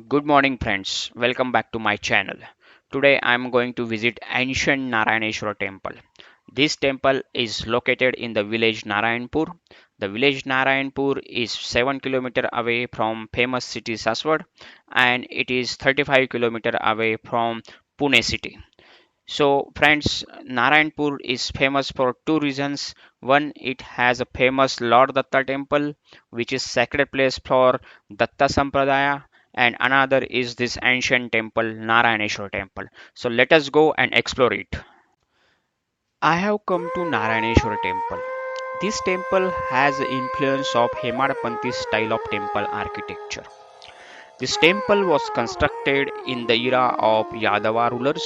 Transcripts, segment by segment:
Good morning, friends. Welcome back to my channel. Today I am going to visit ancient Narayaneshwar temple. This temple is located in the village Narayanpur. The village Narayanpur is 7 km away from famous city Saswad and it is 35 km away from Pune city. So, friends, Narayanpur is famous for two reasons. One, it has a famous Lord Datta temple, which is sacred place for Datta Sampradaya, and another is this ancient temple, Narayaneshwar temple. So, let us go and explore it. I have come to Narayaneshwar temple. This temple has the influence of Hemadapanthi style of temple architecture. This temple was constructed in the era of Yadava rulers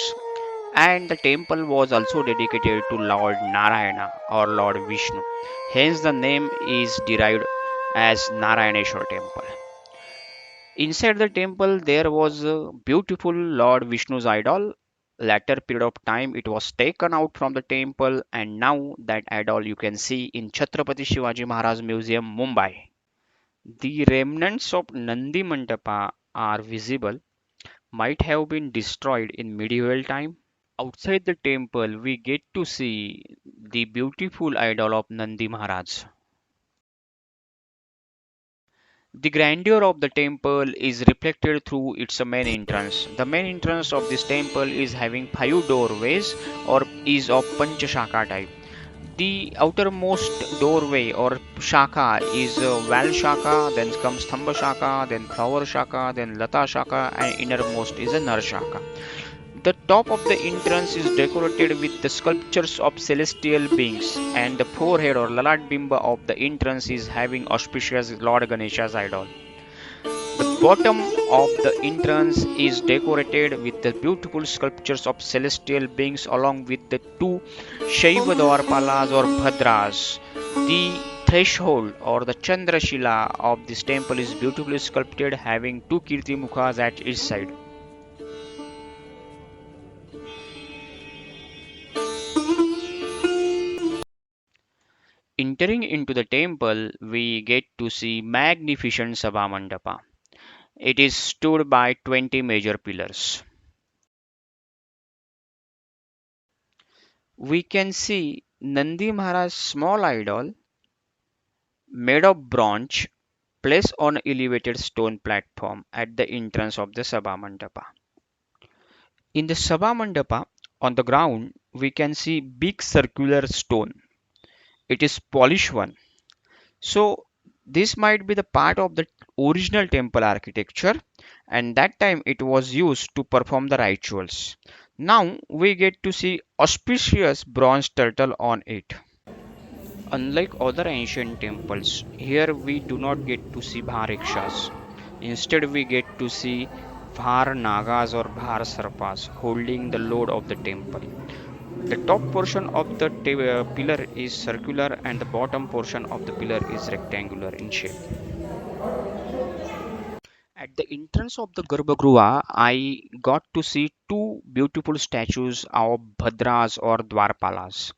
and the temple was also dedicated to Lord Narayana or Lord Vishnu. Hence, the name is derived as Narayaneshwar temple. Inside the temple, there was a beautiful Lord Vishnu's idol. Later period of time, it was taken out from the temple, and now that idol you can see in Chhatrapati Shivaji Maharaj Museum, Mumbai. The remnants of Nandi Mandapa are visible, might have been destroyed in medieval time. Outside the temple, we get to see the beautiful idol of Nandi Maharaj. The grandeur of the temple is reflected through its main entrance. The main entrance of this temple is having five doorways or is of Panchashaka type. The outermost doorway or shaka is Val Shaka, then comes Stamba Shaka, then Flower Shaka, then Lata Shaka, and innermost is a Nar Shaka. The top of the entrance is decorated with the sculptures of celestial beings, and the forehead or Lalat Bimba of the entrance is having auspicious Lord Ganesha's idol. The bottom of the entrance is decorated with the beautiful sculptures of celestial beings along with the two Shiva Dwarpalas or Bhadras. The threshold or the Chandrashila of this temple is beautifully sculpted having two Kirti Mukhas at each side. Entering into the temple, we get to see magnificent Sabha Mandapa. It is stood by 20 major pillars. We can see Nandi Maharaj's small idol made of bronze placed on elevated stone platform at the entrance of the Sabha Mandapa. In the Sabha Mandapa, on the ground, we can see big circular stone. It is polished one. So this might be the part of the original temple architecture and that time it was used to perform the rituals. Now we get to see auspicious bronze turtle on it. Unlike other ancient temples, here we do not get to see bharikshas. Instead we get to see bhar nagas or bhar sarpas holding the load of the temple. The top portion of the pillar is circular and the bottom portion of the pillar is rectangular in shape. At the entrance of the Gurbhagriha, I got to see two beautiful statues of Bhadras or Dwarpalas.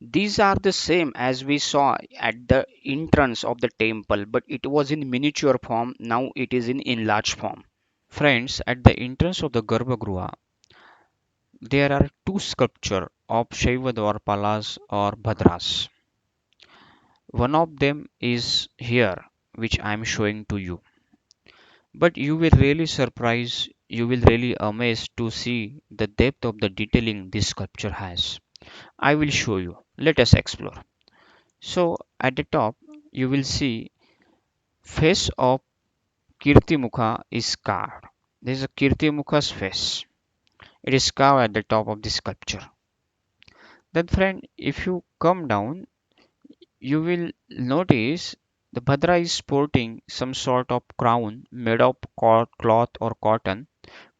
These are the same as we saw at the entrance of the temple, but it was in miniature form, now it is in enlarged form. Friends, at the entrance of the Garbhagriha, there are two sculptures of Shiva Dwarpalas or Bhadras. One of them is here, which I am showing to you. But you will really surprise, you will really amazed to see the depth of the detailing this sculpture has. I will show you. Let us explore. So at the top, you will see face of Kirti Mukha is carved. There is a Kirti Mukha's face. It is carved at the top of the sculpture. Then friend, if you come down, you will notice the Bhadra is sporting some sort of crown made of cloth or cotton.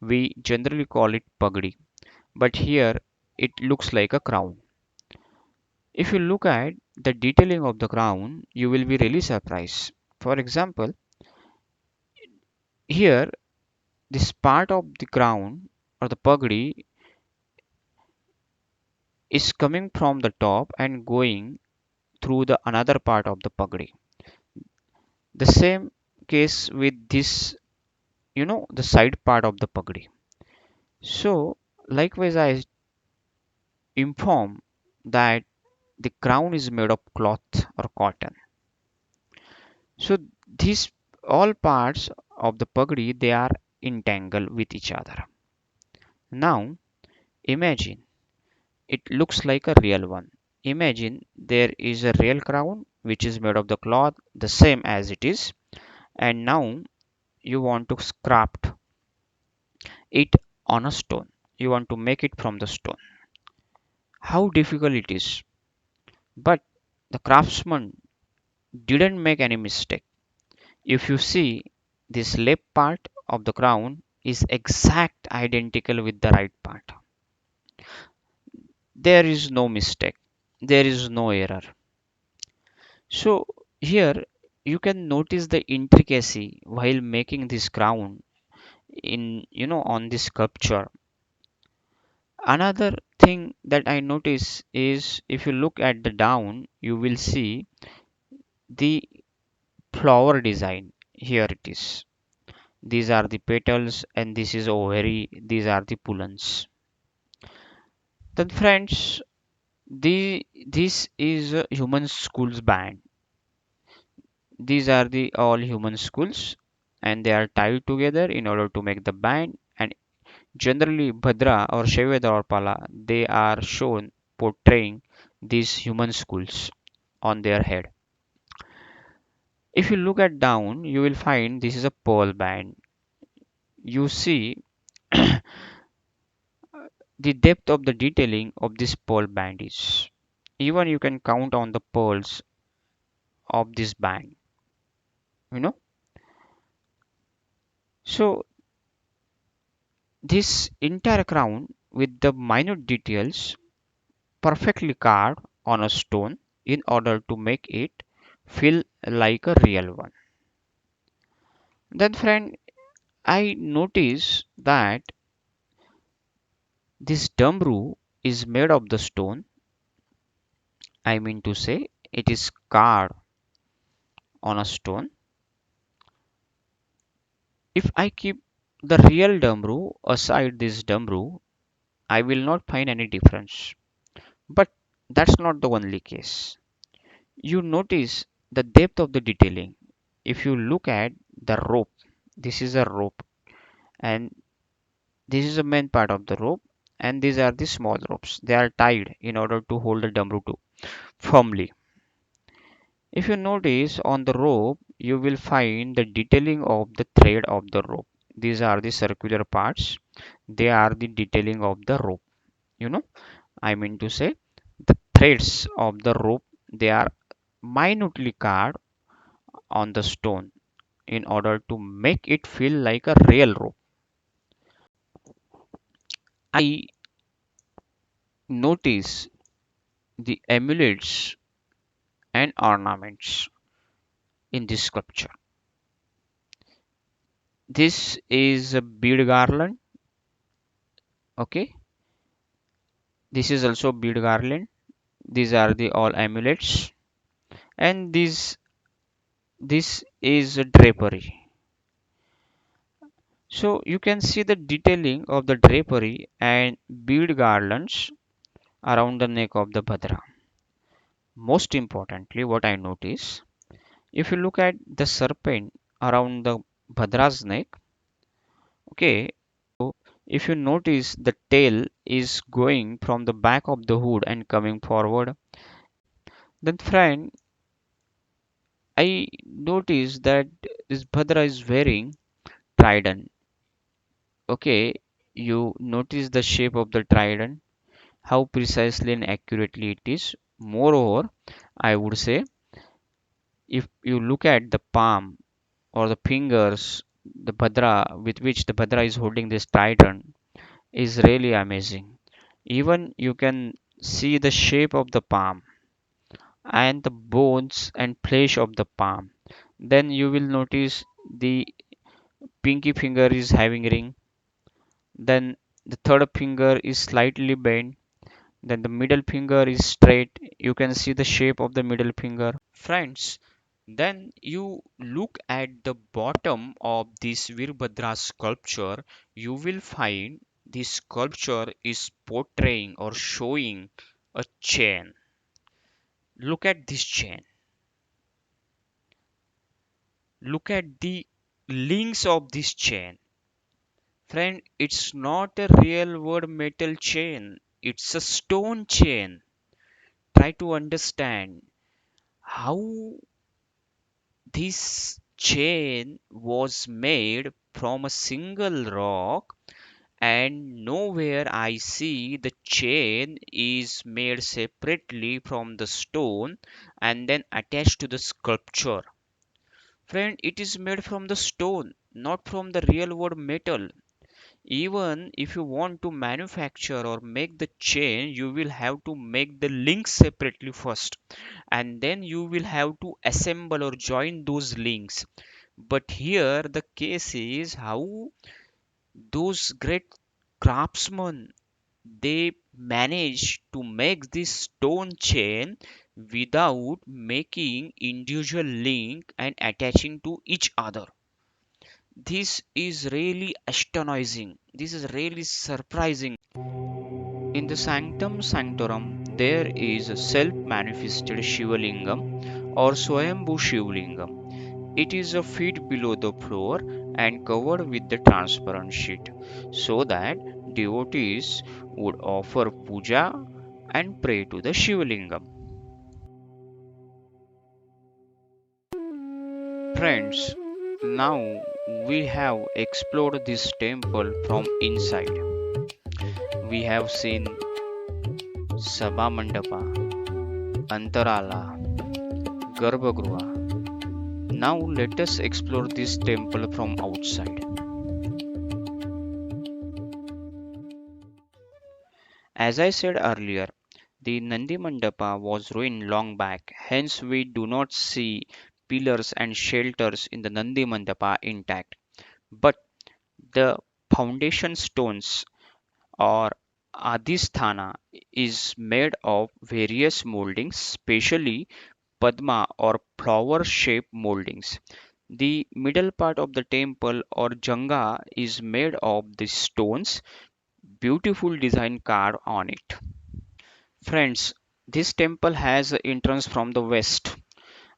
We generally call it pagdi, but here it looks like a crown. If you look at the detailing of the crown, you will be really surprised. For example, here this part of the crown or the pagdi is coming from the top and going through the another part of the pagdi. The same case with this the side part of the pagdi. So likewise, I inform that the crown is made of cloth or cotton. So these all parts of the pagdi, they are entangled with each other. Now imagine it looks like a real one. Imagine there is a real crown which is made of the cloth the same as it is, and now you want to craft it on a stone. You want to make it from the stone. How difficult it is. But the craftsman didn't make any mistake. If you see, this left part of the crown is exact identical with the right part. There is no mistake. There is no error. So here you can notice the intricacy while making this crown in on this sculpture. Another thing that I notice is if you look at the down, you will see the flower design. Here it is. These are the petals and this is ovary. These are the pullens. Then friends, this is a human schools band. These are the all human schools and they are tied together in order to make the band, and generally Bhadra or Shiva or Pala, they are shown portraying these human schools on their head. If you look at down, you will find this is a pearl band. You see the depth of the detailing of this pearl band is. Even you can count on the pearls of this band, you know. So this entire crown with the minute details perfectly carved on a stone in order to make it feel like a real one. Then friend, I notice that this damru is made of the stone. I mean to say it is carved on a stone. If I keep the real damru aside this damru, I will not find any difference. But that's not the only case. You notice the depth of the detailing. If you look at the rope, this is a rope and this is the main part of the rope, and these are the small ropes. They are tied in order to hold the damru to firmly. If you notice on the rope, you will find the detailing of the thread of the rope. These are the circular parts. They are the detailing of the rope. You know, I mean to say the threads of the rope, they are minutely carved on the stone in order to make it feel like a real rope. I notice the amulets and ornaments in this sculpture. This is a bead garland. Okay, this is also bead garland. These are the all amulets, and this is a drapery. So you can see the detailing of the drapery and bead garlands around the neck of the Bhadra. Most importantly, what I notice, if you look at the serpent around the Bhadra's neck, okay, so if you notice the tail is going from the back of the hood and coming forward, then friend, I notice that this Bhadra is wearing trident. Okay, you notice the shape of the trident, how precisely and accurately it is. Moreover, I would say if you look at the palm or the fingers, the Bhadra with which the Bhadra is holding this trident is really amazing. Even you can see the shape of the palm and the bones and flesh of the palm. Then you will notice the pinky finger is having ring. Then the third finger is slightly bent. Then the middle finger is straight. You can see the shape of the middle finger. Friends, Then you look at the bottom of this Virbhadra sculpture, you will find this sculpture is portraying or showing a chain. Look at this chain. Look at the links of this chain. Friend, it's not a real world metal chain, it's a stone chain. Try to understand how this chain was made from a single rock, and nowhere I see the chain is made separately from the stone and then attached to the sculpture. Friend, it is made from the stone, not from the real world metal. Even if you want to manufacture or make the chain, you will have to make the links separately first, and then you will have to assemble or join those links. But here the case is how those great craftsmen, they manage to make this stone chain without making individual link and attaching to each other. This is really astonishing. This is really surprising. In the Sanctum Sanctorum, there is a self-manifested Shivalingam or Swayambhu Shivlingam. It is a feet below the floor and covered with the transparent sheet, so that devotees would offer puja and pray to the Shivlingam. Friends, now we have explored this temple from inside. We have seen Sabha Mandapa, Antarala, Garbhagriha. Now let us explore this temple from outside. As I said earlier, the Nandi Mandapa was ruined long back, hence we do not see pillars and shelters in the Nandi Mandapa intact. But the foundation stones or Adhisthana is made of various moldings, especially Padma or flower shaped moldings. The middle part of the temple or Janga is made of the stones, beautiful design carved on it. Friends, this temple has the entrance from the west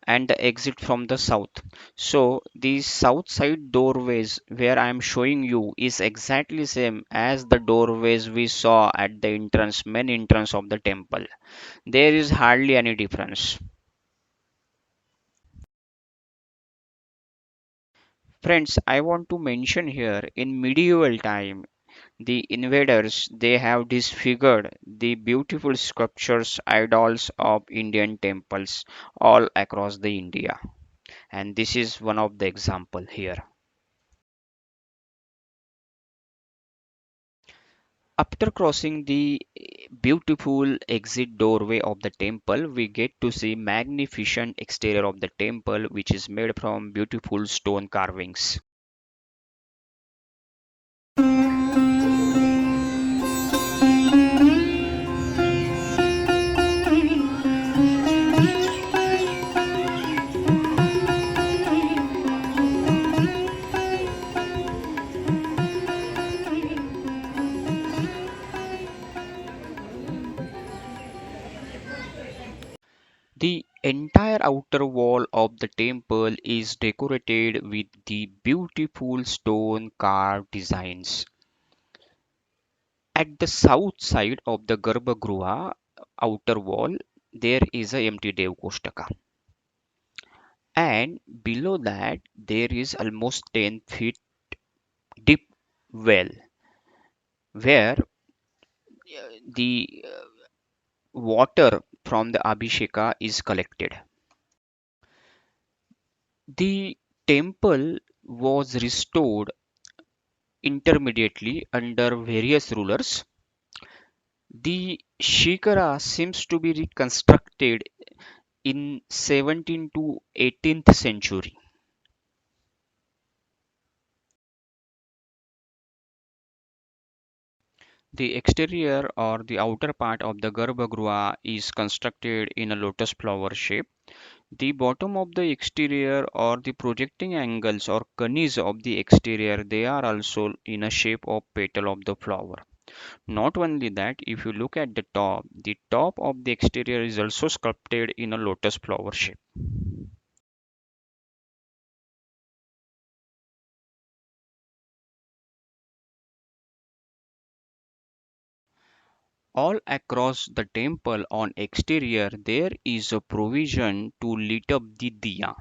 and the exit from the south. So the south side doorways where I am showing you is exactly same as the doorways we saw at the entrance, main entrance of the temple. There is hardly any difference. Friends, I want to mention here in medieval time the invaders they have disfigured the beautiful sculptures idols of Indian temples all across the India, and this is one of the example here. After crossing the beautiful exit doorway of the temple, we get to see magnificent exterior of the temple which is made from beautiful stone carvings. The entire outer wall of the temple is decorated with the beautiful stone carved designs. At the south side of the Garbhagriha outer wall, there is a empty Dev Koshtaka. And below that, there is almost 10 feet deep well where the water from the Abhisheka is collected. The temple was restored intermediately under various rulers. The Shikara seems to be reconstructed in 17th to 18th century. The exterior or the outer part of the Garbhagriha is constructed in a lotus flower shape. The bottom of the exterior or the projecting angles or conies of the exterior, they are also in a shape of petal of the flower. Not only that, if you look at the top of the exterior is also sculpted in a lotus flower shape. All across the temple on exterior there is a provision to lit up the diya.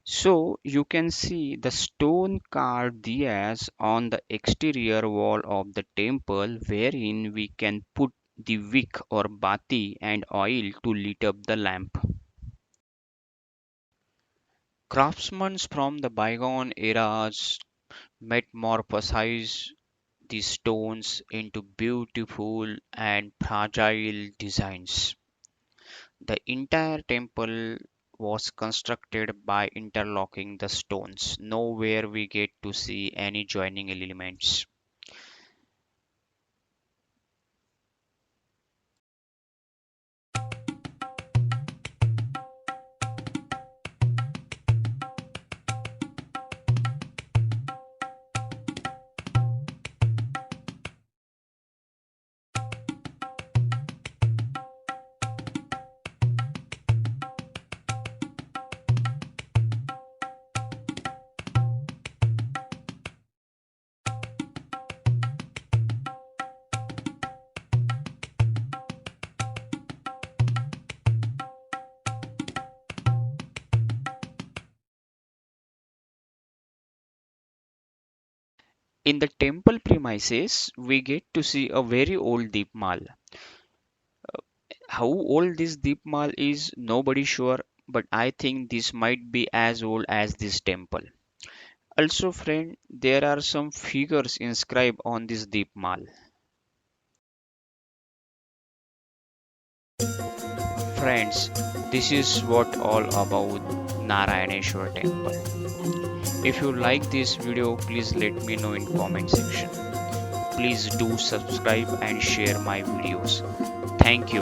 So you can see the stone carved diyas on the exterior wall of the temple wherein we can put the wick or bati and oil to lit up the lamp. Craftsmen from the bygone eras metamorphosize the stones into beautiful and fragile designs. The entire temple was constructed by interlocking the stones. Nowhere we get to see any joining elements. In the temple premises, we get to see a very old Deepmal. How old this Deepmal is, nobody sure, but I think this might be as old as this temple. Also, friend, there are some figures inscribed on this Deepmal. Friends, this is what all about Narayaneshwar temple. If you like this video, please let me know in comment section. Please do subscribe and share my videos. Thank you.